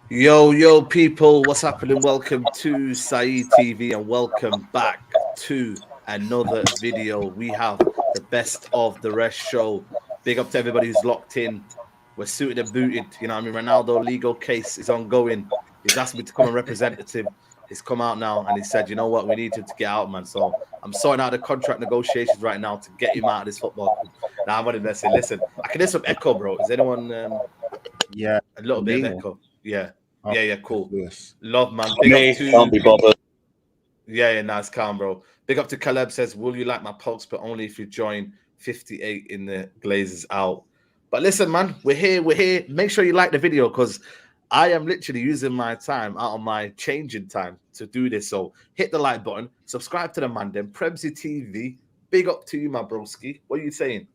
Yo, people, what's happening? Welcome to Saeed TV and welcome back to another video. We have the best of the rest show. Big up to everybody who's locked in. We're suited and booted. You know what I mean? Ronaldo legal case is ongoing. He's asked me to come and representative. He's come out now and he said, you know what, we need him to get out, man. So I'm sorting out the contract negotiations right now to get him out of this football club. Now I'm going to say, listen, I can hear some echo, bro. Is anyone Yeah, a little bit of echo? Yeah, cool. Love, man. Big up to Can't be bothered. Yeah, nice, calm, bro. Big up to Caleb says, will you like my pulse, but only if you join 58 in the Glazers out. But listen, man, we're here. Make sure you like the video because I am literally using my time out of my changing time to do this. So hit the like button, subscribe to the man, then Prebsy TV. Big up to you, my broski. What are you saying?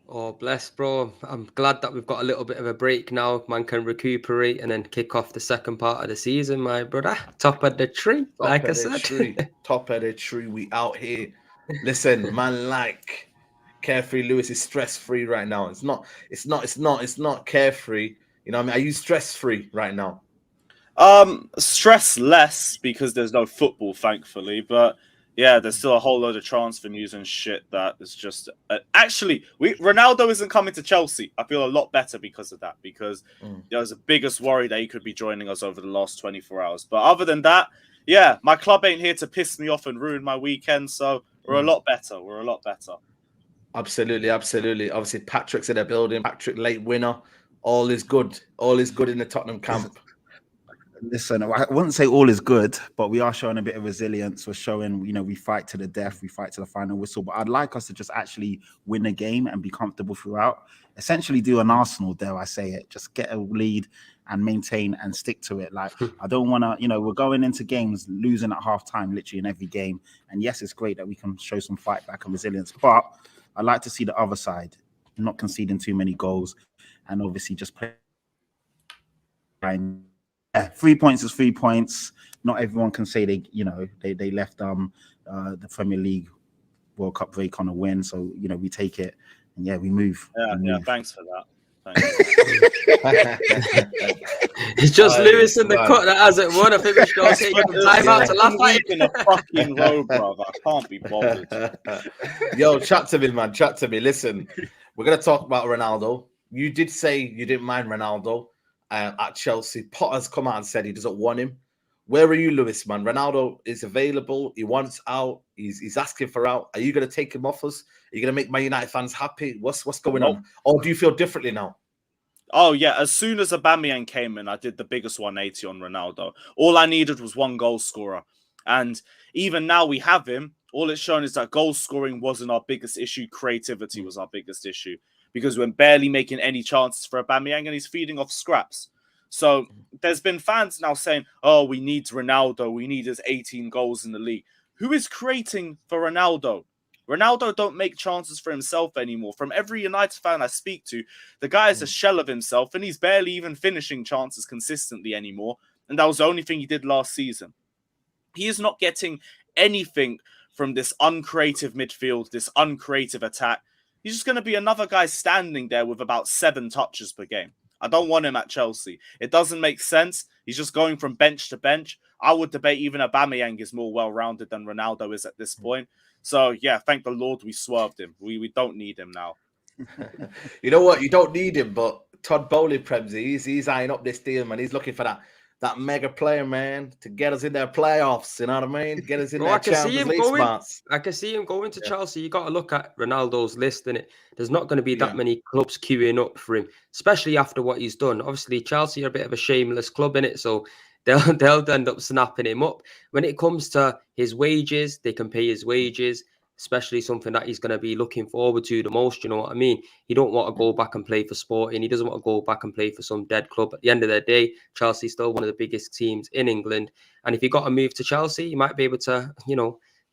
Oh, bless, bro. I'm glad that we've got a little bit of a break now. Man can recuperate and then kick off the second part of the season, my brother. Top of the tree, like I said. Top of the tree. We out here. Listen, man, like Carefree Lewis is stress-free right now. It's not carefree. You know what I mean? Are you stress-free right now? Stress less because there's no football, thankfully. But yeah, there's still a whole load of transfer news and shit that is just. Actually, Ronaldo isn't coming to Chelsea. I feel a lot better because of that. Because there was the biggest worry that he could be joining us over the last 24 hours. But other than that, yeah, my club ain't here to piss me off and ruin my weekend. So we're a lot better. We're a lot better. Absolutely. Obviously, Patrick's in the building. Patrick, late winner. All is good. All is good in the Tottenham camp. Listen, I wouldn't say all is good, but we are showing a bit of resilience. We're showing, we fight to the death, we fight to the final whistle. But I'd like us to just actually win a game and be comfortable throughout. Essentially do an Arsenal, dare I say it. Just get a lead and maintain and stick to it. Like, I don't want to, we're going into games losing at halftime, literally in every game. And yes, it's great that we can show some fight back and resilience, but I'd like to see the other side, not conceding too many goals and obviously just play. 3 points is 3 points. Not everyone can say they left the Premier League World Cup break on a win. So we take it and we move. Yeah. Thanks for that. Thanks. It's just Lewis in the cut that hasn't won. I think we should all take some time out to laugh at in a fucking row, brother. I can't be bothered. Yo, chat to me, man. Chat to me. Listen, we're gonna talk about Ronaldo. You did say you didn't mind Ronaldo. At Chelsea, Potter's come out and said he doesn't want him. Where are you, Lewis, man? Ronaldo is available. He wants out. He's asking for out. Are you going to take him off us? Are you going to make Man United fans happy? What's going on? Or do you feel differently now? Oh, yeah. As soon as Aubameyang came in, I did the biggest 180 on Ronaldo. All I needed was one goal scorer. And even now we have him. All it's shown is that goal scoring wasn't our biggest issue. Creativity was our biggest issue. Because we're barely making any chances for Aubameyang and he's feeding off scraps. So there's been fans now saying, oh, we need Ronaldo. We need his 18 goals in the league. Who is creating for Ronaldo? Ronaldo don't make chances for himself anymore. From every United fan I speak to, the guy is a shell of himself and he's barely even finishing chances consistently anymore. And that was the only thing he did last season. He is not getting anything from this uncreative midfield, this uncreative attack. He's just going to be another guy standing there with about 7 touches per game. I don't want him at Chelsea. It doesn't make sense. He's just going from bench to bench. I would debate even Aubameyang is more well-rounded than Ronaldo is at this point. So, yeah, thank the Lord we swerved him. We don't need him now. You know what? You don't need him, but Todd Boehly, Prebsy, he's eyeing up this deal, man. He's looking for that mega player, man, to get us in their playoffs. You know what I mean? Get us in their Champions League spots. I can see him going to Chelsea. You got to look at Ronaldo's list, innit? There's not going to be that many clubs queuing up for him, especially after what he's done. Obviously, Chelsea are a bit of a shameless club, innit? So they'll end up snapping him up. When it comes to his wages, they can pay his wages, especially something that he's going to be looking forward to the most. You know what I mean? He don't want to go back and play for Sporting. He doesn't want to go back and play for some dead club. At the end of the day, Chelsea's still one of the biggest teams in England. And if he got a move to Chelsea, he might be able to,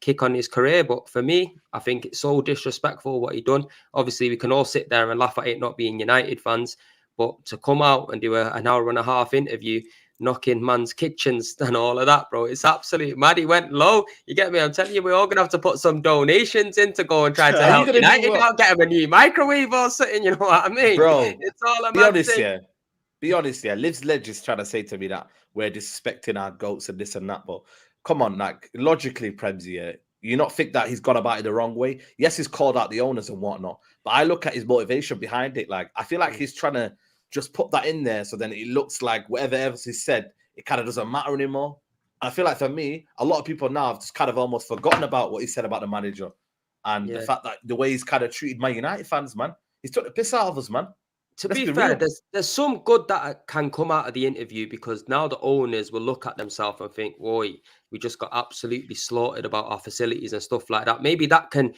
kick on his career. But for me, I think it's so disrespectful what he done. Obviously, we can all sit there and laugh at it not being United fans. But to come out and do an hour and a half interview, knocking man's kitchens and all of that, bro, it's absolutely mad. He went low. You get me? I'm telling you, we're all going to have to put some donations in to go and try to help United out, get him a new microwave or something, you know what I mean? Bro, it's all be honest, yeah. be honest, yeah. Liv's Ledge is trying to say to me that we're disrespecting our goats and this and that, but come on, like logically, Premsy, yeah, you not think that he's gone about it the wrong way? Yes, he's called out the owners and whatnot, but I look at his motivation behind it. Like, I feel like he's trying to just put that in there so then it looks like whatever else he said, it kind of doesn't matter anymore. I feel like for me, a lot of people now have just kind of almost forgotten about what he said about the manager and the fact that the way he's kind of treated Man United fans, man. He's took the piss out of us, man. To be fair, there's some good that can come out of the interview, because now the owners will look at themselves and think, "Boy, we just got absolutely slaughtered about our facilities and stuff like that." Maybe that can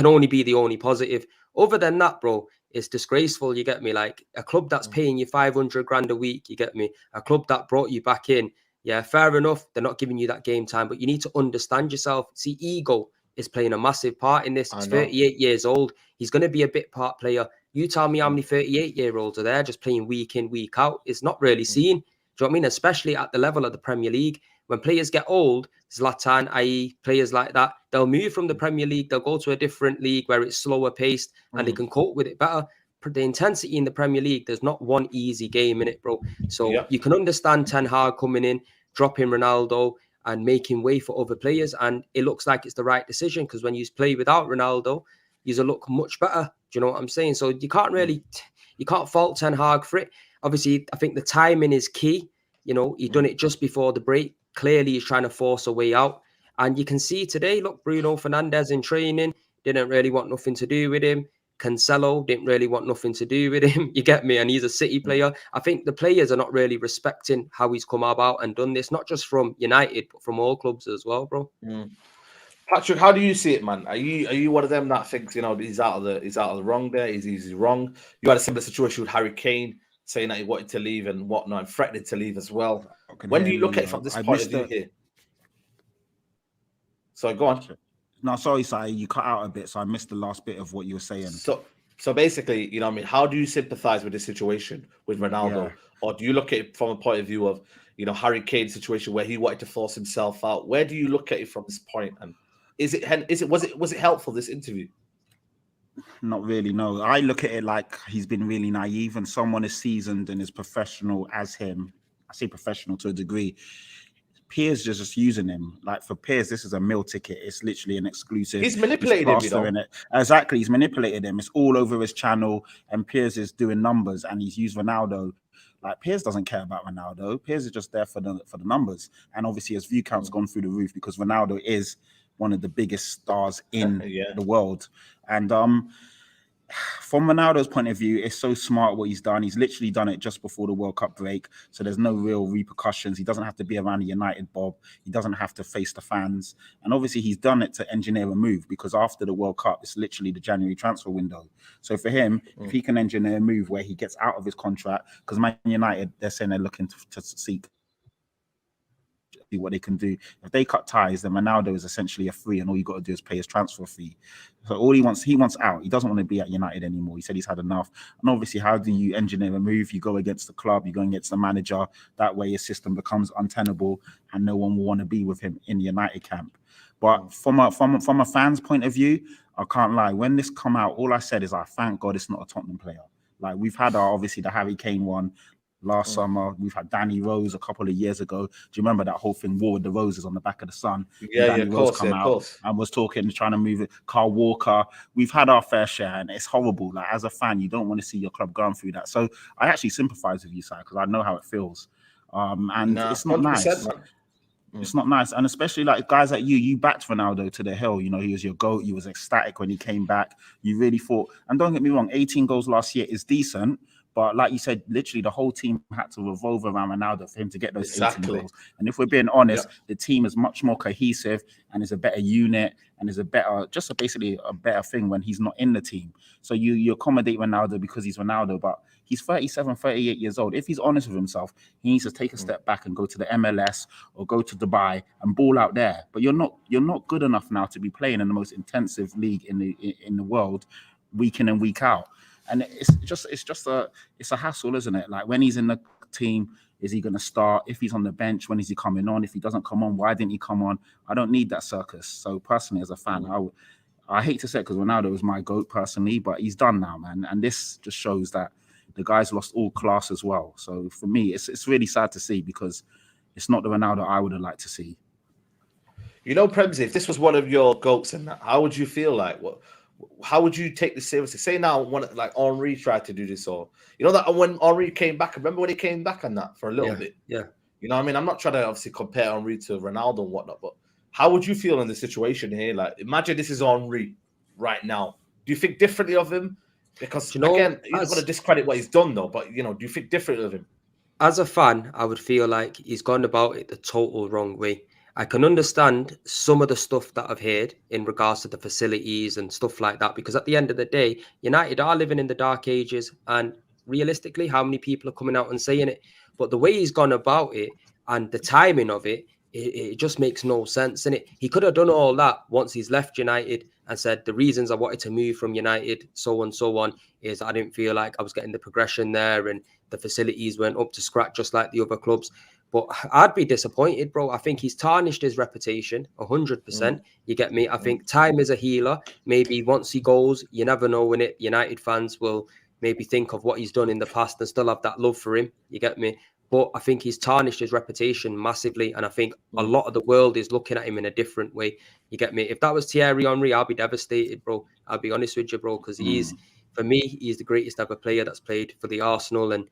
only be the only positive. Other than that, bro, it's disgraceful. You get me? Like a club that's paying you 500 grand a week. You get me? A club that brought you back in. Yeah, fair enough. They're not giving you that game time, but you need to understand yourself. See, ego is playing a massive part in this. He's 38 years old. He's going to be a bit part player. You tell me how many 38-year-olds are there just playing week in, week out. It's not really seen. Do you know what I mean? Especially at the level of the Premier League. When players get old, Zlatan, i.e. players like that, they'll move from the Premier League. They'll go to a different league where it's slower paced and they can cope with it better. The intensity in the Premier League, there's not one easy game in it, bro. So you can understand Ten Hag coming in, dropping Ronaldo and making way for other players. And it looks like it's the right decision, because when you play without Ronaldo, you look much better. Do you know what I'm saying? So you can't fault Ten Hag for it. Obviously, I think the timing is key. You know, he done it just before the break. Clearly, he's trying to force a way out. And you can see today, look, Bruno Fernandes in training didn't really want nothing to do with him. Cancelo didn't really want nothing to do with him. You get me? And he's a City player. I think the players are not really respecting how he's come about and done this, not just from United, but from all clubs as well, bro. Patrick, how do you see it, man? Are you one of them that thinks, you know, he's out of the wrong there? He's wrong? You had a similar situation with Harry Kane saying that he wanted to leave and whatnot, and threatening to leave as well. When do you look at it from this point of view here? So go on. No, sorry, Si, you cut out a bit, so I missed the last bit of what you were saying. So basically, you know what I mean, how do you sympathize with this situation with Ronaldo? Or do you look at it from a point of view of, you know, Harry Kane's situation where he wanted to force himself out? Where do you look at it from this point? And was it helpful, this interview? Not really, no. I look at it like he's been really naive, and someone as seasoned and as professional as him. I say professional to a degree. Piers just using him. Like for Piers, this is a meal ticket. It's literally an exclusive. He's manipulated him, you know. Exactly, he's manipulated him. It's all over his channel, and Piers is doing numbers, and he's used Ronaldo. Like Piers doesn't care about Ronaldo. Piers is just there for the numbers, and obviously his view count's gone through the roof because Ronaldo is one of the biggest stars in the world. And from Ronaldo's point of view, it's so smart what he's done. He's literally done it just before the World Cup break, so there's no real repercussions. He doesn't have to be around the United Bob. He doesn't have to face the fans. And obviously he's done it to engineer a move, because after the World Cup, it's literally the January transfer window. So for him, if he can engineer a move where he gets out of his contract, because Man United, they're saying they're looking to seek what they can do. If they cut ties, then Ronaldo is essentially a free, and all you got to do is pay his transfer fee. So all he wants out. He doesn't want to be at United anymore. He said he's had enough. And obviously, how do you engineer a move? You go against the club, you go against the manager. That way, his system becomes untenable, and no one will want to be with him in the United camp. But from a fan's point of view, I can't lie. When this come out, all I said is, I thank God it's not a Tottenham player. Like we've had obviously the Harry Kane one last summer. We've had Danny Rose a couple of years ago. Do you remember that whole thing, War with the Roses on the back of the sun? Danny Rose come out and was talking, trying to move it. Carl Walker. We've had our fair share, and it's horrible. Like as a fan, you don't want to see your club going through that. So I actually sympathise with you, Si, because I know how it feels. It's not nice. Man. It's not nice. And especially like guys like you backed Ronaldo to the hill. You know, he was your GOAT. You was ecstatic when he came back. You really thought, and don't get me wrong, 18 goals last year is decent. But like you said, literally the whole team had to revolve around Ronaldo for him to get those 18 goals. And if we're being honest, the team is much more cohesive and is a better unit and is basically a better thing when he's not in the team. So you accommodate Ronaldo because he's Ronaldo, but he's 37, 38 years old. If he's honest with himself, he needs to take a step back and go to the MLS or go to Dubai and ball out there. But you're not good enough now to be playing in the most intensive league in the world, week in and week out. And it's a hassle, isn't it? Like when he's in the team, is he going to start? If he's on the bench, when is he coming on? If he doesn't come on, why didn't he come on? I don't need that circus. So personally, as a fan, I hate to say it because Ronaldo is my GOAT personally, but he's done now, man. And this just shows that the guy's lost all class as well. So for me, it's really sad to see because it's not the Ronaldo I would have liked to see. You know, Premsy, if this was one of your goats and that, how would you feel like? How would you take this seriously? Say now, like Henry tried to do this, or you know that when Henry came back, remember when he came back on that for a little bit? Yeah. You know what I mean? I'm not trying to obviously compare Henry to Ronaldo and whatnot, but how would you feel in the situation here? Like, imagine this is Henry right now. Do you think differently of him? Because again, you're not going to discredit what he's done, though. But do you think differently of him? As a fan, I would feel like he's gone about it the total wrong way. I can understand some of the stuff that I've heard in regards to the facilities and stuff like that, because at the end of the day, United are living in the dark ages, and realistically, how many people are coming out and saying it? But the way he's gone about it and the timing of it, it just makes no sense, innit? He could have done all that once he's left United and said the reasons I wanted to move from United, so on, is I didn't feel like I was getting the progression there and the facilities weren't up to scratch just like the other clubs. But I'd be disappointed, bro. I think he's tarnished his reputation 100%. You get me? I think time is a healer. Maybe once he goes, you never know when United fans will maybe think of what he's done in the past and still have that love for him. You get me? But I think he's tarnished his reputation massively. And I think a lot of the world is looking at him in a different way. You get me? If that was Thierry Henry, I'll be devastated, bro. I'll be honest with you, bro, because for me, he's the greatest ever player that's played for the Arsenal. And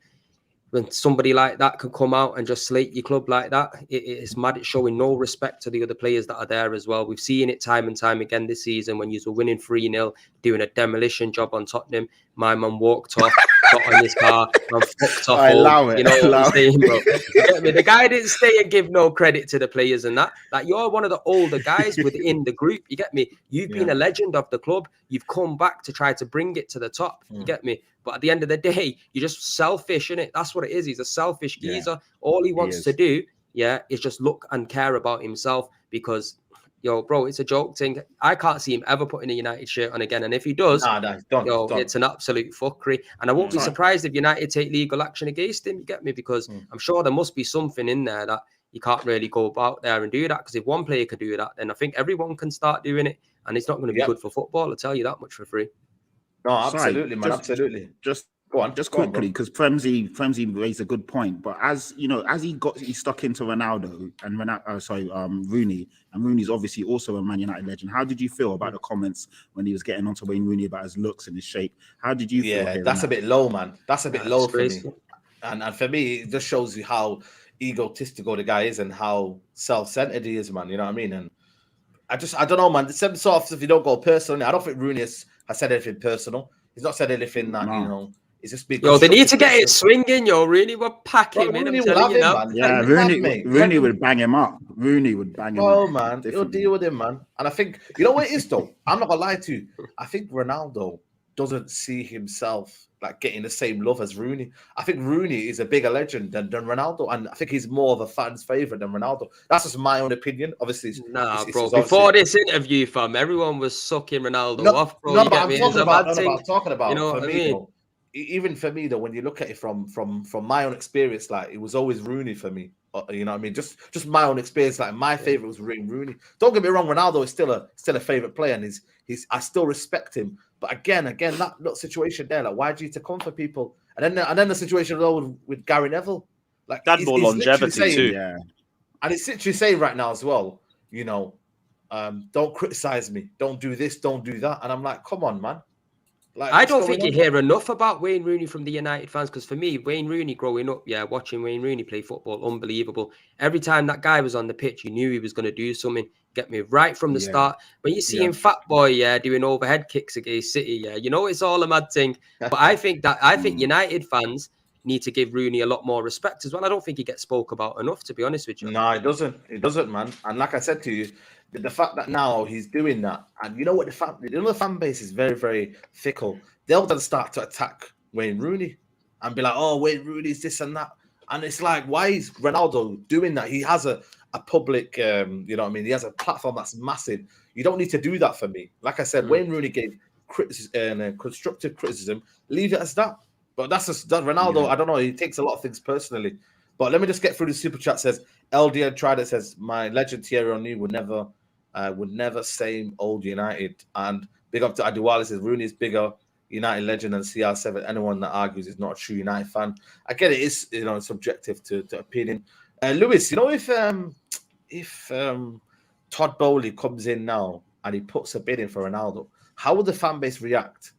when somebody like that can come out and just slate your club like that, it's mad. It's showing no respect to the other players that are there as well. We've seen it time and time again this season when you were winning 3-0, doing a demolition job on Tottenham. My man walked off, got on his car, and fucked off. You know what I'm saying, bro? The guy didn't stay and give no credit to the players and that. Like, you're one of the older guys within the group. You get me? You've been a legend of the club. You've come back to try to bring it to the top. You get me? But at the end of the day, you're just selfish, innit? That's what it is. He's a selfish geezer. All he wants to do, is just look and care about himself because, bro, it's a joke thing. I can't see him ever putting a United shirt on again. And if he does, it's an absolute fuckery. And I won't be surprised if United take legal action against him, you get me? Because I'm sure there must be something in there that you can't really go about there and do that. Because if one player could do that, then I think everyone can start doing it. And it's not going to be good for football, I'll tell you that much for free. No, absolutely, man. Absolutely. Just go on. Just quickly, because Premsy raised a good point. But as you know, as he stuck into Ronaldo and Rooney, and Rooney's obviously also a Man United legend. How did you feel about the comments when he was getting onto Wayne Rooney about his looks and his shape? How did you feel? Yeah, that's a bit low, man. That's a bit low for me. And for me, it just shows you how egotistical the guy is and how self-centered he is, man. You know what I mean? And I don't know, man. The same sort of, if you don't go personally, I don't think Rooney has said anything personal. He's not said anything that, it's just big. They need to get it swinging, Rooney would pack him in. Rooney would bang him up. Rooney would bang him up. Oh, man. He'll deal with him, man. And I think, you know what it is, though? I'm not going to lie to you. I think Ronaldo doesn't see himself like getting the same love as Rooney. I think Rooney is a bigger legend than Ronaldo, and I think he's more of a fan's favorite than Ronaldo. That's just my own opinion. Obviously, bro. Before this interview, fam, everyone was sucking Ronaldo off, bro. I'm talking about. You know what I mean? Though, even for me, though, when you look at it from my own experience, like it was always Rooney for me. You know what I mean? Just my own experience. Like my favorite was Rooney. Don't get me wrong, Ronaldo is still a favorite player, and I still respect him. But again, that situation there, like why do you need to come for people? And then the situation with Gary Neville, like that more longevity too. Yeah, and it's literally saying right now as well. Don't criticize me. Don't do this. Don't do that. And I'm like, come on, man. Like, I don't think you hear enough about Wayne Rooney from the United fans, because for me, Wayne Rooney growing up, watching Wayne Rooney play football, unbelievable. Every time that guy was on the pitch, you knew he was going to do something. Get me right from the start. When you see him, Fat Boy, doing overhead kicks against City, it's all a mad thing. But I think United fans need to give Rooney a lot more respect as well. I don't think he gets spoke about enough, to be honest with you. No, it doesn't. It doesn't, man. And like I said to you, the fact that now he's doing that, and you know what, the fan base is very, very fickle. They'll then start to attack Wayne Rooney and be like, "Oh, Wayne Rooney's this and that," and it's like, why is Ronaldo doing that? He has a public, you know what I mean? He has a platform that's massive. You don't need to do that for me. Like I said, Wayne Rooney gave constructive criticism. Leave it as that. But that's just that Ronaldo. Yeah. I don't know. He takes a lot of things personally. But let me just get through the super chat. Says LDN tried it. Says my legend Thierry Henry would never say old United. And big up to Adiwali. Says Rooney is bigger. United legend and CR7. Anyone that argues is not a true United fan. I get it. It's subjective to opinion. Lewis, if Todd Boehly comes in now and he puts a bid in for Ronaldo, how would the fan base react?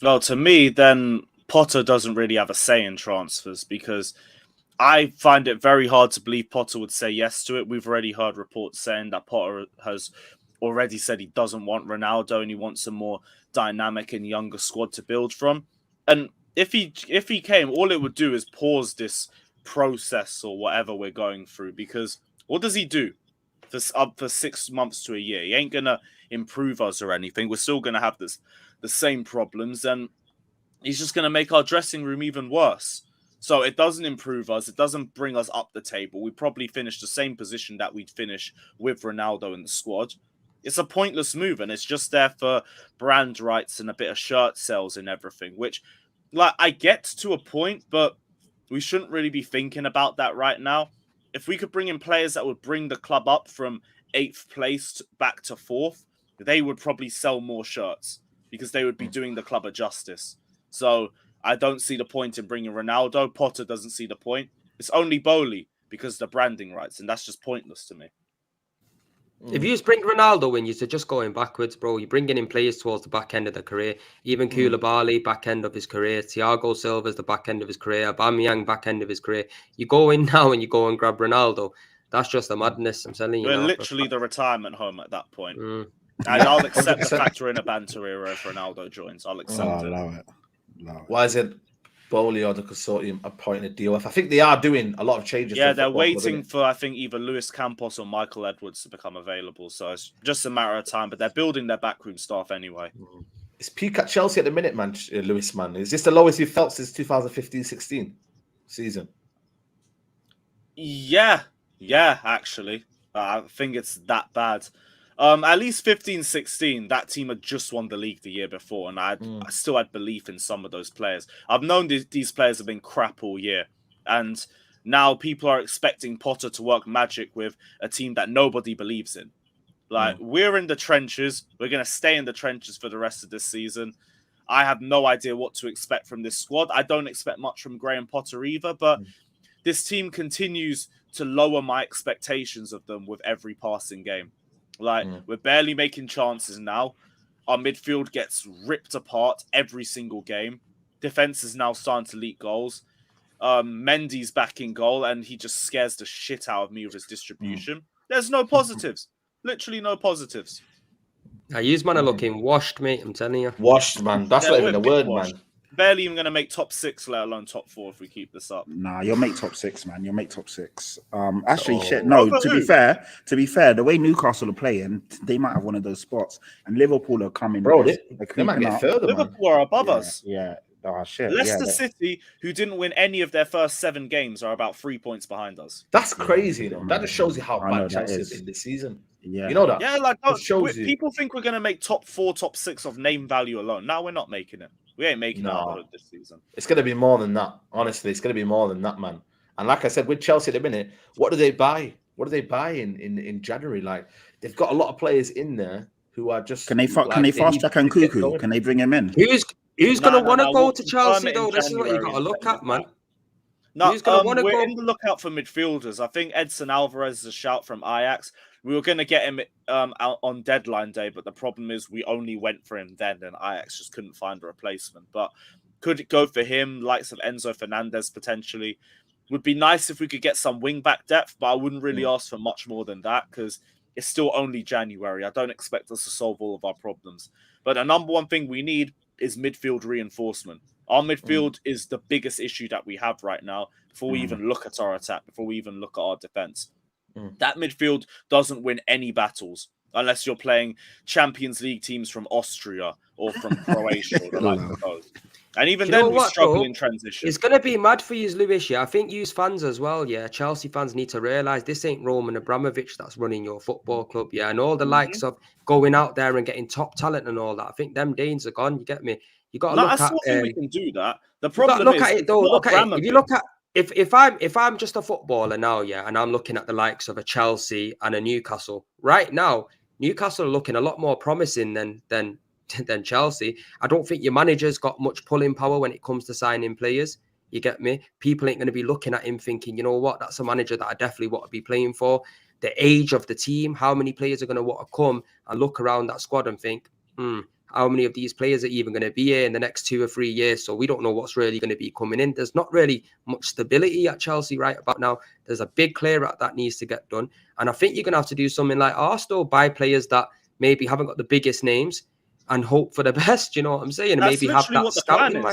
Well, to me, then Potter doesn't really have a say in transfers, because I find it very hard to believe Potter would say yes to it. We've already heard reports saying that Potter has already said he doesn't want Ronaldo and he wants a more dynamic and younger squad to build from. And if he came, all it would do is pause this process or whatever we're going through, because what does he do for 6 months to a year? He ain't gonna improve us or anything. We're still gonna have the same problems, and he's just gonna make our dressing room even worse. So it doesn't improve us. It doesn't bring us up the table. We probably finish the same position that we'd finish with Ronaldo in the squad. It's a pointless move, and it's just there for brand rights and a bit of shirt sales and everything, which, like, I get to a point, but we shouldn't really be thinking about that right now. If we could bring in players that would bring the club up from 8th place back to 4th, they would probably sell more shirts because they would be doing the club a justice. So I don't see the point in bringing Ronaldo. Potter doesn't see the point. It's only Boehly because of the branding rights, and that's just pointless to me. If you just bring Ronaldo in, you're just going backwards, bro. You're bringing in players towards the back end of their career. Even Koulibaly, back end of his career. Thiago Silva's the back end of his career. Aubameyang, back end of his career. You go in now and you go and grab Ronaldo. That's just a madness, I'm telling you. We're literally the retirement home at that point. And I'll accept the fact we're in a banter era if Ronaldo joins. I'll accept it. Love it. Why is it Boehly or the consortium appointing a DOF? I think they are doing a lot of changes. Yeah, they're waiting for, I think, either Luis Campos or Michael Edwards to become available. So it's just a matter of time. But they're building their backroom staff anyway. It's peak at Chelsea at the minute, man, Lewis, man. Is this the lowest you've felt since 2015-16 season? Yeah, actually. I think it's that bad. At least 15-16, that team had just won the league the year before, and I still had belief in some of those players. I've known these players have been crap all year, and now people are expecting Potter to work magic with a team that nobody believes in. Like, we're in the trenches. We're going to stay in the trenches for the rest of this season. I have no idea what to expect from this squad. I don't expect much from Graham Potter either, but this team continues to lower my expectations of them with every passing game. Like, we're barely making chances now. Our midfield gets ripped apart every single game. Defense is now starting to leak goals. Mendy's back in goal, and he just scares the shit out of me with his distribution. There's no positives. Literally no positives. You man are looking washed, mate. I'm telling you. Washed, man. That's not even a word, washed. Man. Barely even going to make top 6, let alone top 4 if we keep this up. Nah, you'll make top 6, man. You'll make top 6. Actually, shit. No, to be fair, the way Newcastle are playing, they might have one of those spots. And Liverpool are coming. Bro, they might get further, Liverpool are above us. Yeah. Oh, shit. Leicester City, who didn't win any of their first 7 games, are about 3 points behind us. That's crazy, though. That just shows you how bad Chelsea is in this season. Yeah. You know that? Yeah, like, people think we're going to make top 4, top 6 of name value alone. Now we're not making it. We ain't making it this season. It's going to be more than that. Honestly, it's going to be more than that, man. And like I said, with Chelsea at the minute, what do they buy? What do they buy in January? Like, they've got a lot of players in there who are just... Can they fast track and Cuckoo? Can they bring him in? Who's going to want to go to Chelsea, though? This is what you got to look at, man. No, we're in the lookout for midfielders. I think Edson Alvarez is a shout from Ajax. We were going to get him out on deadline day, but the problem is we only went for him then, and Ajax just couldn't find a replacement. But could it go for him, likes of Enzo Fernandez potentially? Would be nice if we could get some wing-back depth, but I wouldn't really ask for much more than that because it's still only January. I don't expect us to solve all of our problems. But the number one thing we need is midfield reinforcement. Our midfield is the biggest issue that we have right now before we even look at our attack, before we even look at our defense. That midfield doesn't win any battles unless you're playing Champions League teams from Austria or from Croatia. Or the like of those. And even then, we struggle in transition. It's going to be mad for you, Lewis. Yeah, I think you fans as well. Yeah, Chelsea fans need to realise this ain't Roman Abramovich that's running your football club. Yeah, and all the likes of going out there and getting top talent and all that. I think them days are gone. You get me? You got to look at. I still think we can do that. The problem look at it though. Look at it. If you look at if I'm just a footballer now, yeah, and I'm looking at the likes of a Chelsea and a Newcastle right now, Newcastle are looking a lot more promising than than Chelsea. I don't think your manager's got much pulling power when it comes to signing players. You get me? People ain't going to be looking at him thinking, you know what, that's a manager that I definitely want to be playing for. The age of the team, how many players are going to want to come and look around that squad and think, how many of these players are even going to be here in the next 2 or 3 years? So we don't know what's really going to be coming in. There's not really much stability at Chelsea right about now. There's a big clear out that needs to get done. And I think you're going to have to do something like Arsenal, buy players that maybe haven't got the biggest names and hope for the best. You know what I'm saying? That's Maybe have that scouting.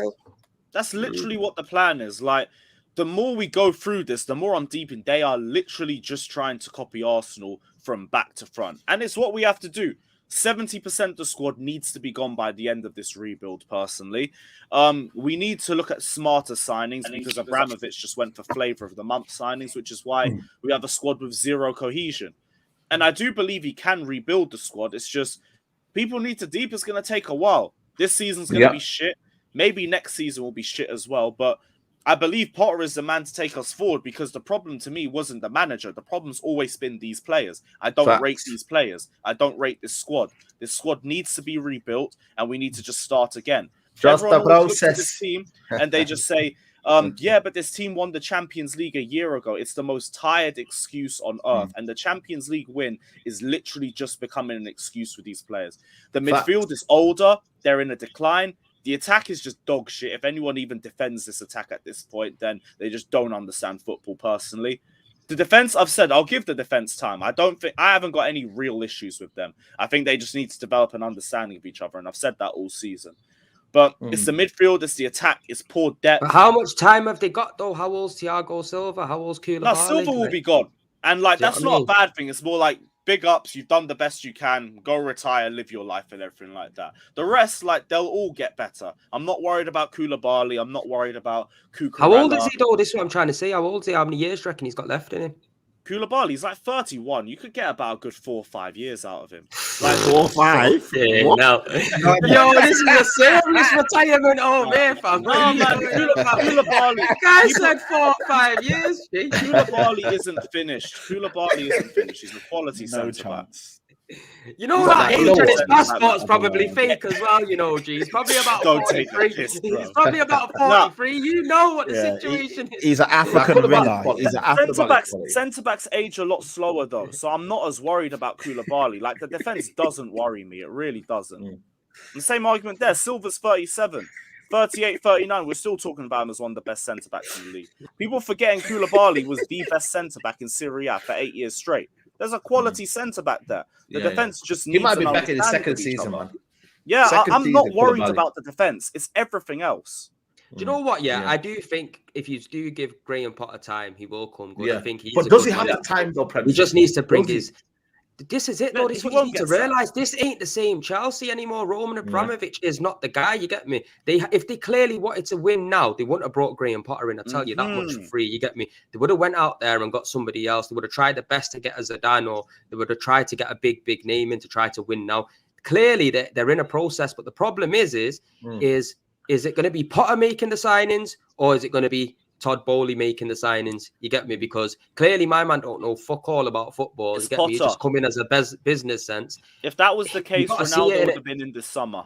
That's literally what the plan is. Like, the more we go through this, the more I'm deep in. They are literally just trying to copy Arsenal from back to front. And it's what we have to do. 70% of the squad needs to be gone by the end of this rebuild, personally. We need to look at smarter signings because Abramovich just went for flavour of the month signings, which is why we have a squad with zero cohesion. And I do believe he can rebuild the squad. It's just people need to deep. It's going to take a while. This season's going to be shit. Maybe next season will be shit as well. But I believe Potter is the man to take us forward because the problem to me wasn't the manager. The problem's always been these players. I don't rate these players. I don't rate this squad. This squad needs to be rebuilt and we need to just start again. Just Everyone the process. looks at this team and they just say, yeah, but this team won the Champions League a year ago. It's the most tired excuse on earth. And the Champions League win is literally just becoming an excuse for these players. The midfield is older. They're in a decline. The attack is just dog shit. If anyone even defends this attack at this point, then they just don't understand football personally. The defense, I've said, I'll give the defense time. I haven't got any real issues with them. I think they just need to develop an understanding of each other. And I've said that all season. But it's the midfield, it's the attack, it's poor depth. But how much time have they got, though? How old's Thiago Silva? How old's Koulibaly? No, Silva will be gone. And, like, that's not a bad thing. It's more like, big ups, you've done the best you can, go retire, live your life and everything like that. The rest, like, they'll all get better. I'm not worried about Koulibaly. I'm not worried about Cucurella. How old is he, though? This is what I'm trying to say. How old is he? How many years do you reckon he's got left in him? Koulibaly's like 31. You could get about a good 4 or 5 years out of him. Like 4 or 5? Yeah, no. Yo, this is a serious retirement home here, fam. No, man, Koulibaly. The guy said 4 or 5 years. Koulibaly isn't finished. He's a quality centre back. You know that age on his passport's probably fake as well, you know, G. He's probably about 43. He's probably about 43. You know what the situation is. He's an African ringer. He's an African Centre-backs age a lot slower, though, so I'm not as worried about Koulibaly. Like, the defence doesn't worry me. It really doesn't. The same argument there. Silva's 37. 38, 39, we're still talking about him as one of the best centre-backs in the league. People forgetting Koulibaly was the best centre-back in Serie A for 8 years straight. There's a quality centre-back there. The defence just needs... He might be back in his second season, man. Yeah, I'm not worried about the defence. It's everything else. Do you know what? Yeah, I do think if you do give Graham Potter time, he will come good. I think but does he have the time, though, He just needs to bring his... This is it, though. This is what you need to realise. This ain't the same Chelsea anymore. Roman Abramovich is not the guy, you get me? If they clearly wanted to win now, they wouldn't have brought Graham Potter in, I tell you that much for free, you get me? They would have went out there and got somebody else. They would have tried the best to get a Zidane, or they would have tried to get a big name in to try to win now. Clearly, they're in a process, but the problem is it going to be Potter making the signings, or is it going to be Todd Boehly making the signings? You get me? Because clearly my man don't know fuck all about football. You get me? He just come in as a business sense. If that was the case, Ronaldo would have been in this summer.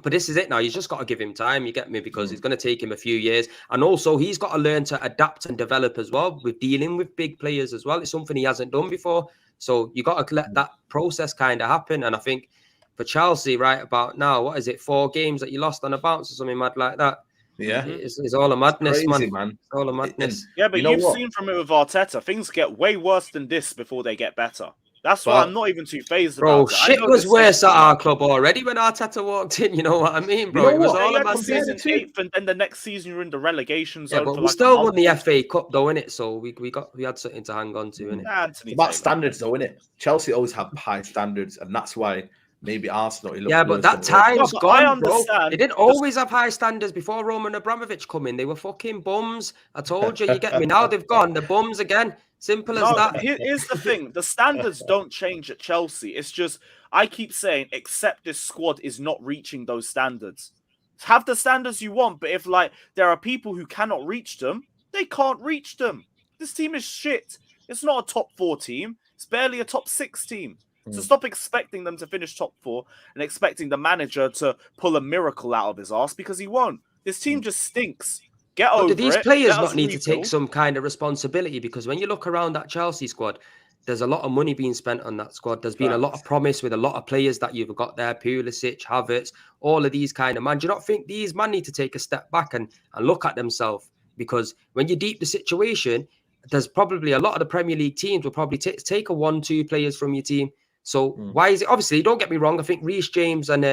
But this is it now. He's just got to give him time. You get me? Because it's going to take him a few years. And also, he's got to learn to adapt and develop as well with dealing with big players as well. It's something he hasn't done before. So you got to let that process kind of happen. And I think for Chelsea right about now, what is it? 4 games that you lost on a bounce or something mad like that. Yeah, it's all a madness, crazy, man. It's all a madness. Yeah, but you've seen from it with Arteta, things get way worse than this before they get better. That's why I'm not even too phased about it. Bro, shit was worse at our club already when Arteta walked in. You know what I mean, bro? It was all about season 8th, and then the next season you're in the relegation zone. Yeah, but we still won the FA Cup, though, innit? So we had something to hang on to, innit? It's about standards, though, innit? Chelsea always have high standards, and that's why. Maybe Arsenal. Yeah, but that time's gone, bro. They didn't always have high standards before Roman Abramovich come in. They were fucking bums. I told you, you get me? Now they've gone. The bums again. Simple as that. Here's the thing. The standards don't change at Chelsea. It's just, I keep saying, except this squad is not reaching those standards. Have the standards you want, but if, like, there are people who cannot reach them, they can't reach them. This team is shit. It's not a top 4 team. It's barely a top 6 team. So stop expecting them to finish top 4 and expecting the manager to pull a miracle out of his ass, because he won't. This team just stinks. Get over it. Do these players Let not us need to take rebuild. some kind of responsibility? Because when you look around that Chelsea squad, there's a lot of money being spent on that squad. There's been a lot of promise with a lot of players that you've got there, Pulisic, Havertz, all of these kind of man. Do you not think these men need to take a step back and look at themselves? Because when you deep the situation, there's probably a lot of the Premier League teams will probably take a 1-2 players from your team. So why is it? Obviously, don't get me wrong. I think Reece James and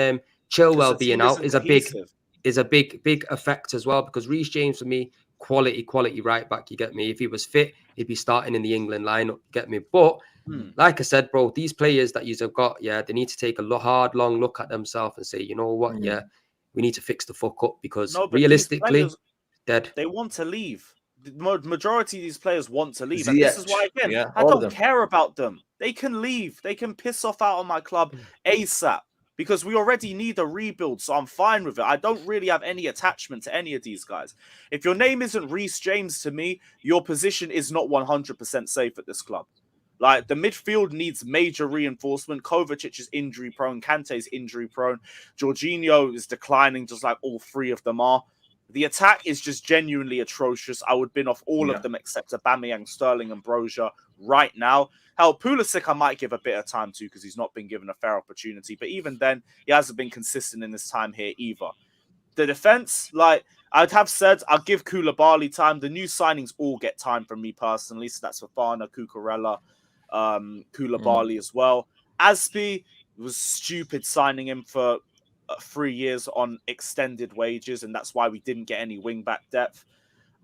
Chilwell being out is a big effect as well, because Reece James for me, quality right back, you get me. If he was fit, he'd be starting in the England lineup, you get me. But like I said, bro, these players that you've got, they need to take a hard, long look at themselves and say, you know what, we need to fix the fuck up, because realistically, they want to leave. The majority of these players want to leave, Ziyech, and this is why, again, I don't care about them. They can leave. They can piss off out of my club ASAP. Because we already need a rebuild, so I'm fine with it. I don't really have any attachment to any of these guys. If your name isn't Reece James, to me, your position is not 100% safe at this club. Like, the midfield needs major reinforcement. Kovacic is injury prone. Kante is injury prone. Jorginho is declining, just like all three of them are. The attack is just genuinely atrocious. I would bin off all of them except Aubameyang, Sterling, and Brozier right now. Hell, Pulisic I might give a bit of time to, because he's not been given a fair opportunity. But even then, he hasn't been consistent in his time here either. The defense, like I'd have said, I'll give Koulibaly time. The new signings all get time from me personally. So that's Fofana, Cucurella, Koulibaly as well. Aspi was stupid signing him for 3 years on extended wages, and that's why we didn't get any wing-back depth.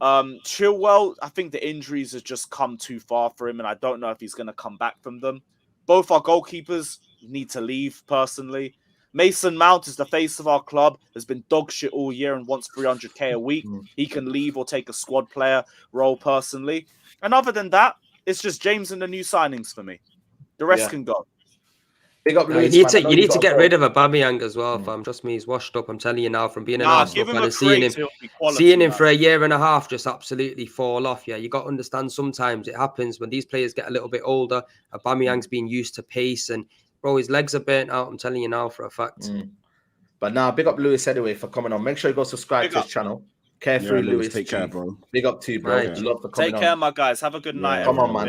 Chilwell, I think the injuries have just come too far for him, and I don't know if he's going to come back from them. Both our goalkeepers need to leave, personally. Mason Mount is the face of our club, has been dog shit all year and wants 300k a week. He can leave or take a squad player role, personally. And other than that, it's just James and the new signings for me. The rest can go. Big up, Luis, you need to get rid of Aubameyang as well, fam. Trust me, he's washed up. I'm telling you now, from being an Arsenal fan and seeing him for a year and a half just absolutely fall off. Yeah, you got to understand, sometimes it happens when these players get a little bit older. Aubameyang's been used to pace, and bro, his legs are burnt out. I'm telling you now for a fact. But now, big up Lewis anyway for coming on. Make sure you go subscribe to his channel. Carefree Lewis. Take care, bro. Big up to you, bro. Right. Love for coming Take care, my guys. Have a good night. Come on, man.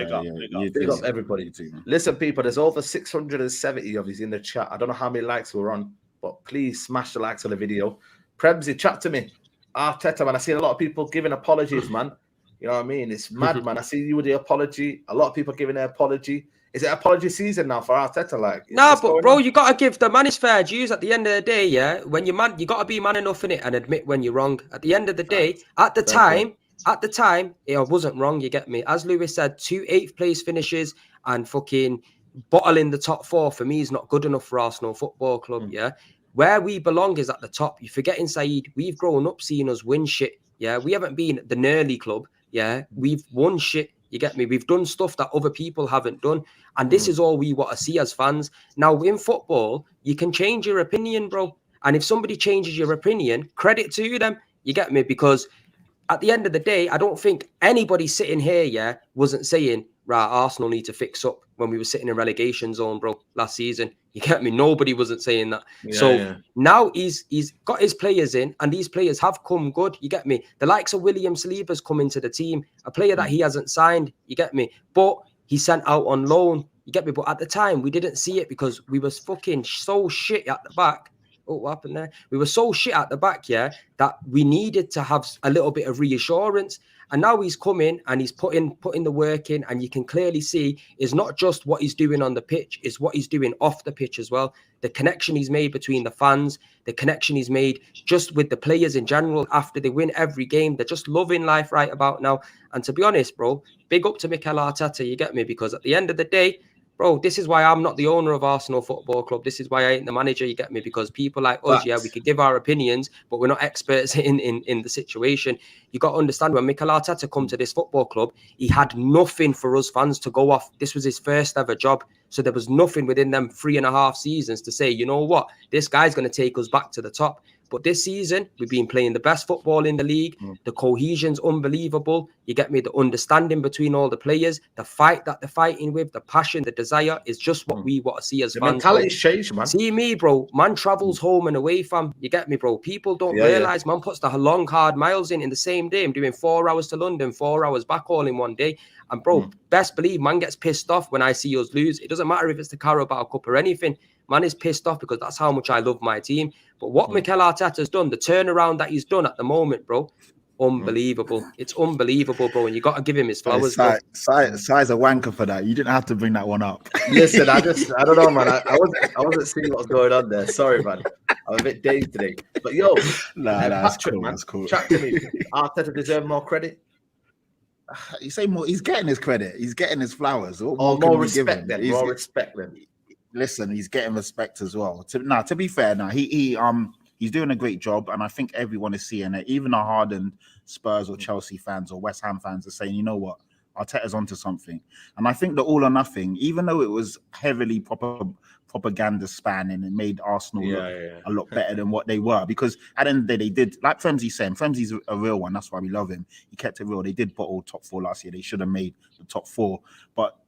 Big up everybody. Listen, people, there's over 670 of you in the chat. I don't know how many likes we're on, but please smash the likes on the video. Prebsy, chat to me. Arteta, man. I see a lot of people giving apologies, man. You know what I mean? It's mad, man. I see you with the apology. A lot of people giving their apology. Is it apology season now for Arteta? Like, no, but bro, you got to give the man his fair dues at the end of the day, yeah? When you're man, you got to be man enough in it and admit when you're wrong. At the end of the day, at the time, it wasn't wrong, you get me? As Lewis said, 2 8th place finishes and fucking bottling the top 4 for me is not good enough for Arsenal Football Club, yeah? Where we belong is at the top. You're forgetting, Saeed, we've grown up seeing us win shit, yeah? We haven't been the Nearly club, yeah? We've won shit. You get me? We've done stuff that other people haven't done. And this is all we want to see as fans. Now, in football, you can change your opinion, bro. And if somebody changes your opinion, credit to them. You get me? Because at the end of the day, I don't think anybody sitting here, wasn't saying, right, Arsenal need to fix up when we were sitting in relegation zone, bro, last season. You get me? Nobody wasn't saying that. Now he's got his players in, and these players have come good. You get me? The likes of William Saliba's come into the team, a player that he hasn't signed. You get me? But he sent out on loan. You get me? But at the time, we didn't see it because we was fucking so shit at the back. Oh, what happened there? We were so shit at the back, that we needed to have a little bit of reassurance. And now he's coming and he's putting the work in, and you can clearly see it's not just what he's doing on the pitch, it's what he's doing off the pitch as well. The connection he's made between the fans, the connection he's made just with the players in general after they win every game. They're just loving life right about now. And to be honest, bro, big up to Mikel Arteta, you get me? Because at the end of the day, bro, this is why I'm not the owner of Arsenal Football Club. This is why I ain't the manager, you get me? Because people like us, we could give our opinions, but we're not experts in the situation. You got to understand, when Mikel Arteta come to this football club, he had nothing for us fans to go off. This was his first ever job. So there was nothing within them 3.5 seasons to say, you know what, this guy's going to take us back to the top. But this season, we've been playing the best football in the league. The cohesion's unbelievable. You get me? The understanding between all the players, the fight that they're fighting with, the passion, the desire is just what we want to see as The fans. mentality's changed, man. See me, bro. Man travels home and away, fam. You get me, bro? People don't realize man puts the long, hard miles in the same day. I'm doing 4 hours to London, 4 hours back all in one day. And, bro, best believe man gets pissed off when I see us lose. It doesn't matter if it's the Carabao Cup or anything. Man is pissed off because that's how much I love my team. But what Mikel Arteta's done, the turnaround that he's done at the moment, bro, unbelievable. It's unbelievable, bro. And you got to give him his flowers, bro. Si's a wanker for that. You didn't have to bring that one up. Listen, I don't know, man. I wasn't seeing what's going on there. Sorry, man. I'm a bit dazed today. But yo, that's Patrick, cool. man, That's cool. chat to me. Arteta deserve more credit. You say more. He's getting his credit. He's getting his flowers. Or more respect then. More respect then. Listen, he's getting respect as well. To be fair, he's doing a great job, and I think everyone is seeing it. Even the hardened Spurs or Chelsea fans or West Ham fans are saying, you know what, Arteta's onto something. And I think the all or nothing, even though it was heavily propaganda span and it made Arsenal look a lot better than what they were, because at the end of the day, they did, like Femzi's saying, Femzi's a real one. That's why we love him. He kept it real. They did bottle top 4 last year. They should have made the top 4, but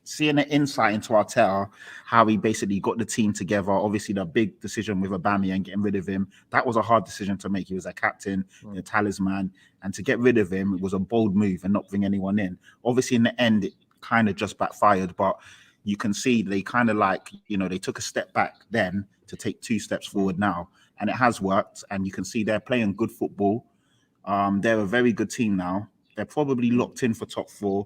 seeing the insight into Arteta, how he basically got the team together, obviously the big decision with Aubameyang and getting rid of him, that was a hard decision to make. He was a captain, a talisman, and to get rid of him, it was a bold move and not bring anyone in. Obviously, in the end, it kind of just backfired, but you can see they kind of they took a step back then to take 2 steps forward now, and it has worked, and you can see they're playing good football. They're a very good team now. They're probably locked in for top 4.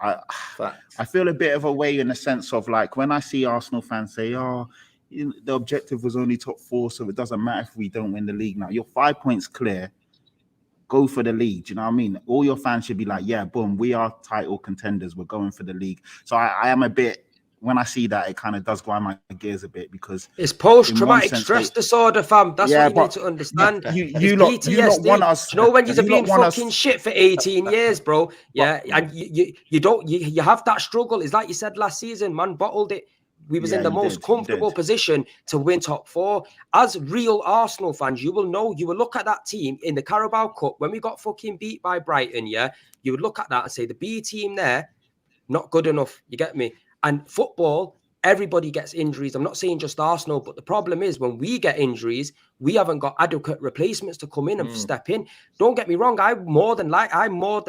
I feel a bit of a way in the sense of like when I see Arsenal fans say, the objective was only top 4, so it doesn't matter if we don't win the league now. You're 5 points clear. Go for the league. Do you know what I mean? All your fans should be like, yeah, boom, we are title contenders. We're going for the league. So I am a bit, when I see that, it kind of does grind my gears a bit because it's post-traumatic stress disorder, fam. That's what you need to understand. You lot want us. You know when you've been fucking shit for 18 years, bro. Yeah, and you have that struggle. It's like you said last season, man, bottled it. We was in the most comfortable position to win top 4. As real Arsenal fans, you will know, you will look at that team in the Carabao Cup when we got fucking beat by Brighton, you would look at that and say, the B team there, not good enough. You get me? And football, everybody gets injuries. I'm not saying just Arsenal, but the problem is when we get injuries, we haven't got adequate replacements to come in and step in. Don't get me wrong. I'm more than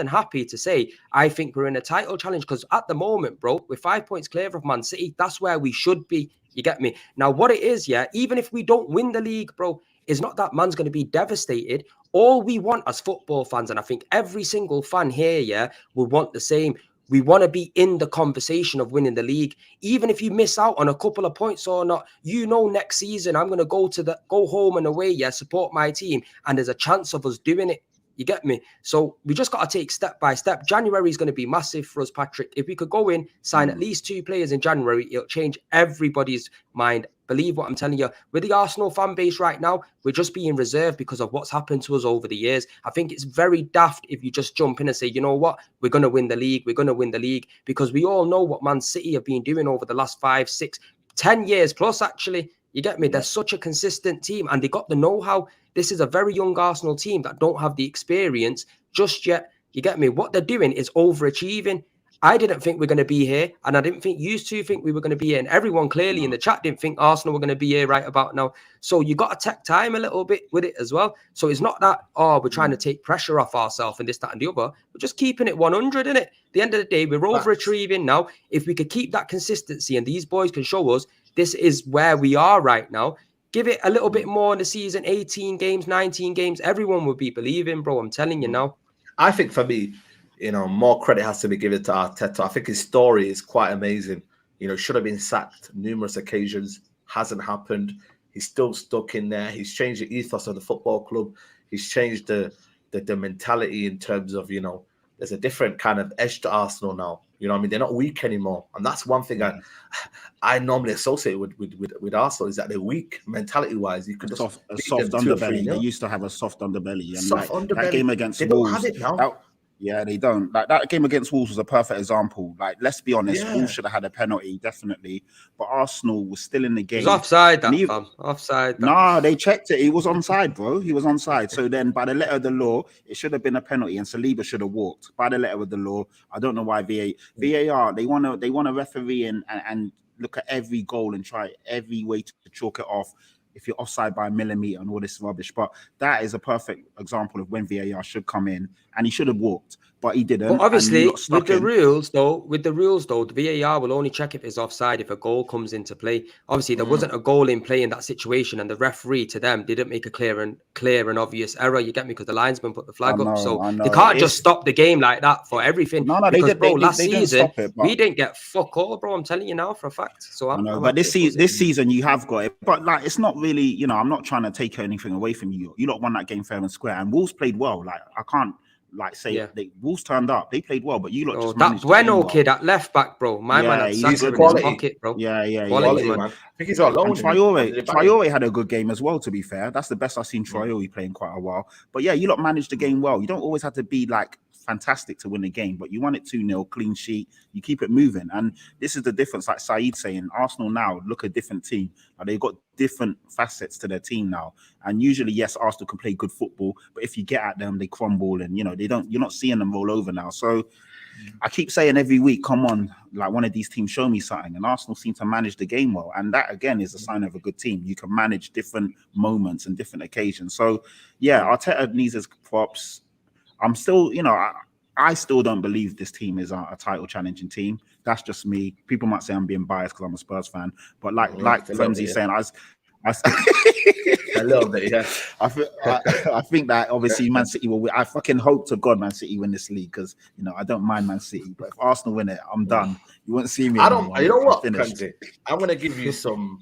happy to say I think we're in a title challenge because at the moment, bro, we're 5 points clear of Man City. That's where we should be. You get me? Now, what it is, even if we don't win the league, bro, it's not that man's going to be devastated. All we want as football fans, and I think every single fan here, will want the same. We want to be in the conversation of winning the league. Even if you miss out on a couple of points or not, next season I'm going to go home and away, support my team, and there's a chance of us doing it. You get me? So we just got to take step by step. January is going to be massive for us, Patrick. If we could go in, sign at least 2 players in January, it'll change everybody's mind. Believe what I'm telling you. With the Arsenal fan base right now, we're just being reserved because of what's happened to us over the years. I think it's very daft if you just jump in and say, you know what, we're going to win the league. We're going to win the league because we all know what Man City have been doing over the last 5, 6, 10 years plus, actually. You get me? They're such a consistent team and they got the know-how. This is a very young Arsenal team that don't have the experience just yet. You get me? What they're doing is overachieving. I didn't think we're going to be here, and I didn't think you two think we were going to be here, and everyone clearly in the chat didn't think Arsenal were going to be here right about now. So you got to take time a little bit with it as well. So it's not that, we're trying to take pressure off ourselves and this, that, and the other. We're just keeping it 100, innit? At the end of the day, we're overachieving now. If we could keep that consistency and these boys can show us this is where we are right now, give it a little bit more in the season, 18 games, 19 games, everyone would be believing, bro. I'm telling you now. I think for me, more credit has to be given to Arteta. I think his story is quite amazing. Should have been sacked numerous occasions, hasn't happened. He's still stuck in there. He's changed the ethos of the football club. He's changed the mentality in terms of, there's a different kind of edge to Arsenal now. They're not weak anymore. And that's one thing I normally associate with Arsenal is that they're weak mentality-wise. You could a soft underbelly. They used to have a soft underbelly. And that game against Wolves, don't have it now. Yeah, they don't. Like that game against Wolves was a perfect example. Like, let's be honest, Yeah. Wolves should have had a penalty, definitely. But Arsenal was still in the It was game. offside, And that he- fam. Offside. That. Nah, they checked it. He was onside, bro. He was onside. So then, by the letter of the law, it should have been a penalty, and Saliba should have walked. By the letter of the law, I don't know why VAR. They want to referee and look at every goal and try every way to chalk it off. If you're offside by a millimeter and all this rubbish, but that is a perfect example of when VAR should come in, and he should have walked, but he didn't. But obviously, and with the rules, though, the VAR will only check if it's offside if a goal comes into play. Obviously, there wasn't a goal in play in that situation, and the referee to them didn't make a clear and obvious error. You get me? Because the linesman put the flag up, so they can't just stop the game like that for everything. No, because, they did. Bro, they last didn't season stop it, we didn't get fuck all, bro. I'm telling you now for a fact. So I know, but this season you have got it. But like, it's not really, you know, I'm not trying to take anything away from you. You lot won that game fair and square, and Wolves played well. Like, I can't like say Wolves turned up. They played well, but you lot just managed. That Bueno kid at left back, bro. My man had Saka in his pocket, bro. Quality, man. I think he's all alone. Traore had a good game as well. To be fair, that's the best I've seen Traore play in quite a while. But yeah, you lot managed the game well. You don't always have to be like fantastic to win the game, but you won it 2-0, clean sheet, you keep it moving. And this is the difference, like Saeed saying, Arsenal now look a different team. Like, they've got different facets to their team now. And usually, yes, Arsenal can play good football, but if you get at them, they crumble, and you know, you're not seeing them roll over now. So I keep saying every week, come on, like one of these teams show me something. And Arsenal seem to manage the game well. And that again is a sign of a good team. You can manage different moments and different occasions. So yeah, Arteta needs his props. I'm still, you know, I still don't believe this team is a title challenging team. That's just me. People might say I'm being biased because I'm a Spurs fan, but like Femzi's saying, I love it. Yeah, I think that obviously Man City will win. I fucking hope to God Man City win this league, because you know I don't mind Man City, but if Arsenal win it, I'm done. You won't see me. I don't. You know what, Femzi? I'm gonna give you some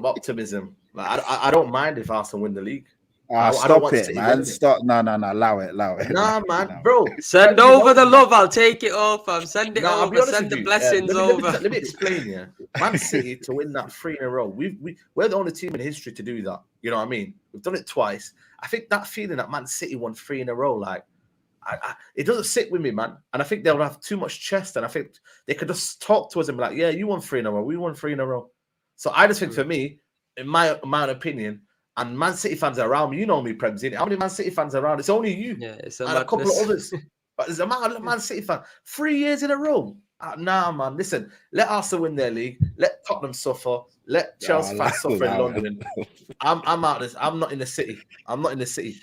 optimism. Like, I don't mind if Arsenal win the league. Stop it, man. Stop. No. Allow it. Nah, man, bro. Send over the love. I'll take it off. Send it over. Send the blessings over. Let me explain. Yeah, Man City to win that 3 in a row. We're the only team in history to do that. You know what I mean? We've done it twice. I think that feeling that Man City won 3 in a row, like, it doesn't sit with me, man. And I think they'll have too much chest, and I think they could just talk to us and be like, "Yeah, you won 3 in a row. We won 3 in a row." So I just think, for me, in my opinion. And Man City fans are around me. You know me, Prem's. How many Man City fans are around? It's only you. Yeah, it's and a couple of others. But there's a Man City fan. 3 years in a row. Nah, man. Listen, let Arsenal win their league. Let Tottenham suffer. Let Chelsea fans suffer in London. I'm out of this. I'm not in the city.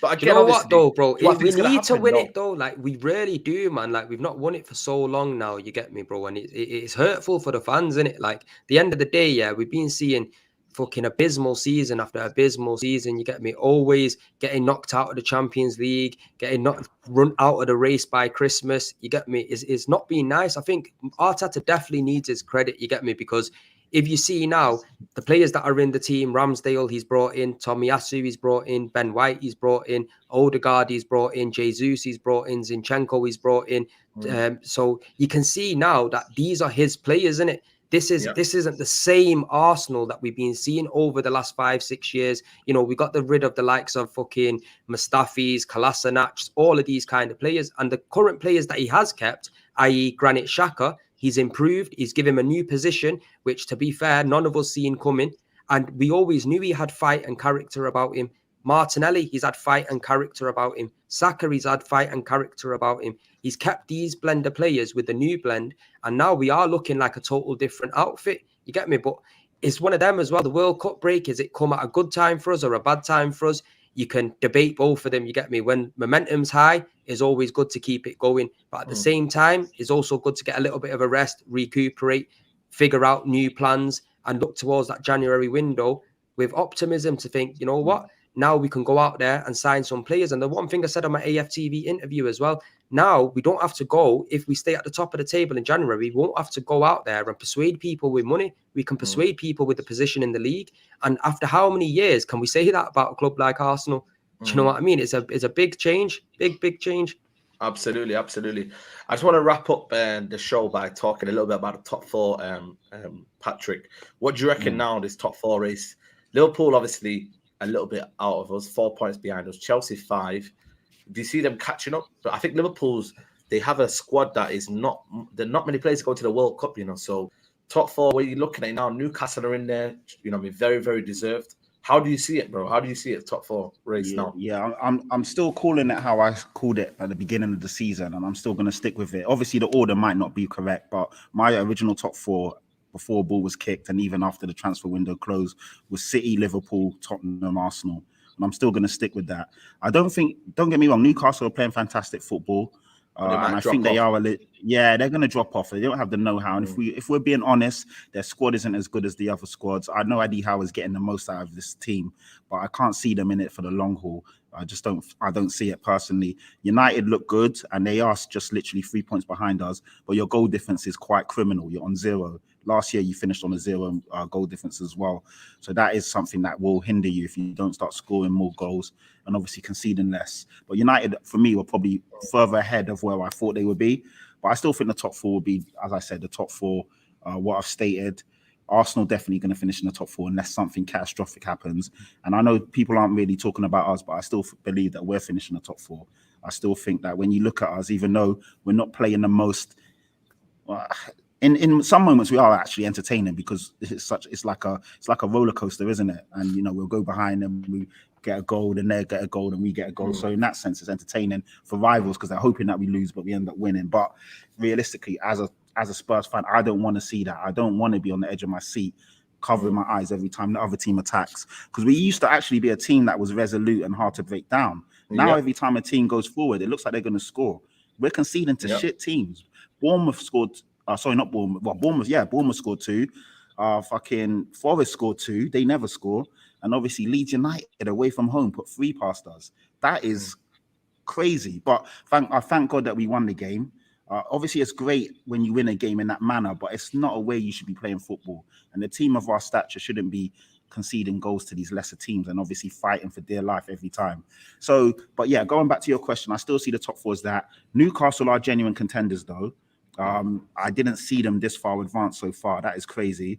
But again, you know what, though, bro? We need to win it, though. Like, we really do, man. Like, we've not won it for so long now. You get me, bro? And it's hurtful for the fans, isn't it? Like, at the end of the day, yeah, we've been seeing fucking abysmal season after abysmal season. You get me? Always getting knocked out of the Champions League, getting run out of the race by Christmas. You get me? It's not being nice. I think Arteta definitely needs his credit. You get me? Because if you see now, the players that are in the team, Ramsdale, he's brought in, Tomiyasu, he's brought in, Ben White, he's brought in, Odegaard, he's brought in, Jesus, he's brought in, Zinchenko, he's brought in. So you can see now that these are his players, isn't it? This isn't the same Arsenal that we've been seeing over the last 5-6 years. You know, we got rid of the likes of fucking Mustafis, Kolasinac, all of these kind of players. And the current players that he has kept, i.e. Granit Xhaka, he's improved. He's given him a new position, which, to be fair, none of us seen coming. And we always knew he had fight and character about him. Martinelli, he's had fight and character about him. Saka, he's had fight and character about him. He's kept these blender players with the new blend, and now we are looking like a total different outfit. You get me? But it's one of them as well. The World Cup break, is it come at a good time for us or a bad time for us? You can debate both of them. You get me? When momentum's high, it's always good to keep it going. But at the same time, it's also good to get a little bit of a rest, recuperate, figure out new plans, and look towards that January window with optimism to think, you know what? Now we can go out there and sign some players. And the one thing I said on my AFTV interview as well, now we don't have to go, if we stay at the top of the table in January, we won't have to go out there and persuade people with money. We can persuade people with the position in the league. And after how many years can we say that about a club like Arsenal? Do you know what I mean? It's a big change, big change. Absolutely. I just want to wrap up the show by talking a little bit about the top 4, Patrick. What do you reckon now, this top 4 race? Liverpool, obviously, a little bit out of us, 4 points behind us. Chelsea 5. Do you see them catching up? But I think Liverpool's they have a squad that is not many players go to the World Cup, you know. So top 4, where you're looking at now, Newcastle are in there, you know, I mean, very, very deserved. How do you see it, bro? How do you see it, top 4 race now? Yeah, I'm still calling it how I called it at the beginning of the season, and I'm still going to stick with it. Obviously, the order might not be correct, but my original top 4 before ball was kicked and even after the transfer window closed was City, Liverpool, Tottenham, Arsenal, and I'm still going to stick with that. Don't get me wrong, Newcastle are playing fantastic football. And I think they are they're going to drop off. They don't have the know-how. And if we're being honest, their squad isn't as good as the other squads. I know Eddie Howe is getting the most out of this team, but I can't see them in it for the long haul. I don't see it personally. United look good, and they are just literally 3 points behind us, but your goal difference is quite criminal. You're on 0. Last year, you finished on a 0 goal difference as well. So that is something that will hinder you if you don't start scoring more goals and obviously conceding less. But United, for me, were probably further ahead of where I thought they would be. But I still think the top 4 will be, as I said, the top 4, what I've stated. Arsenal definitely going to finish in the top 4 unless something catastrophic happens. And I know people aren't really talking about us, but I still believe that we're finishing the top 4. I still think that when you look at us, even though we're not playing the most... In some moments we are actually entertaining because it's like a roller coaster, isn't it? And you know, we'll go behind them, we get a goal, and they get a goal, and we get a goal. So in that sense, it's entertaining for rivals because they're hoping that we lose, but we end up winning. But realistically, as a Spurs fan, I don't want to see that. I don't want to be on the edge of my seat, covering my eyes every time the other team attacks. Because we used to actually be a team that was resolute and hard to break down. Now every time a team goes forward, it looks like they're going to score. We're conceding to shit teams. Bournemouth scored. Sorry, not Bournemouth. Well, Bournemouth, Bournemouth scored 2. Fucking Forest scored 2. They never score. And obviously Leeds United away from home put 3 past us. That is crazy. But I thank God that we won the game. Obviously, it's great when you win a game in that manner, but it's not a way you should be playing football. And the team of our stature shouldn't be conceding goals to these lesser teams and obviously fighting for dear life every time. So, but yeah, going back to your question, I still see the top 4 as that. Newcastle are genuine contenders, though. I didn't see them this far advanced so far. That is crazy.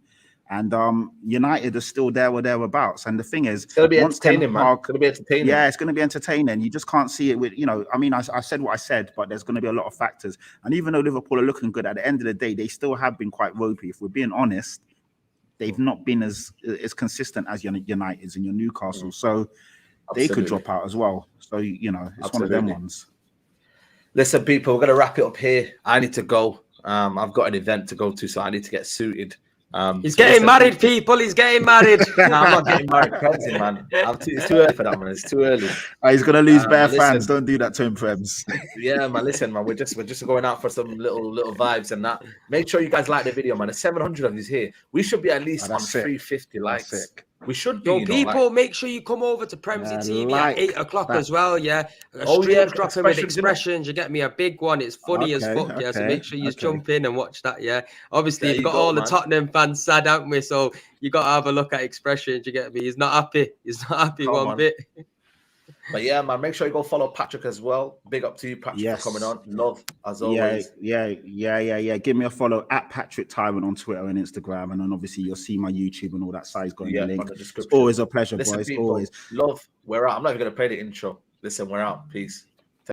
And United are still there or thereabouts. And the thing is, it's going to be entertaining, man. It's going to be entertaining. Yeah, it's going to be entertaining. You just can't see it with, you know, I mean, I said what I said, but there's going to be a lot of factors. And even though Liverpool are looking good, at the end of the day, they still have been quite ropey. If we're being honest, they've not been as consistent as your Uniteds and your Newcastle. So they could drop out as well. So, you know, it's one of them ones. Listen, people, we're going to wrap it up here. I need to go. I've got an event to go to, so I need to get suited. He's getting married, people. He's getting married. No, I'm not getting married. Crazy, man. It's too early for that, man. It's too early. He's going to lose bare fans. Don't do that to him, Prems. Yeah, man. Listen, man. We're just going out for some little vibes and that. Make sure you guys like the video, man. There's 700 of these here. We should be at least on 350 likes. We should be. Yo, people, make sure you come over to Premsy TV at 8 o'clock as well. Yeah, stream's dropping with expressions. You get me a big one. It's funny as fuck. Yeah, so make sure you jump in and watch that. Yeah, obviously you've got all the Tottenham fans sad, haven't we? So you got to have a look at expressions. You get me? He's not happy. He's not happy one bit. But yeah, man, make sure you go follow Patrick as well. Big up to you, Patrick, for coming on. Love, as always. Yeah. Give me a follow at Patrick Tyrant on Twitter and Instagram. And then obviously you'll see my YouTube and all that size going in the link. It's always a pleasure, boys. People, always. Love, we're out. I'm not even going to play the intro. Listen, we're out. Peace.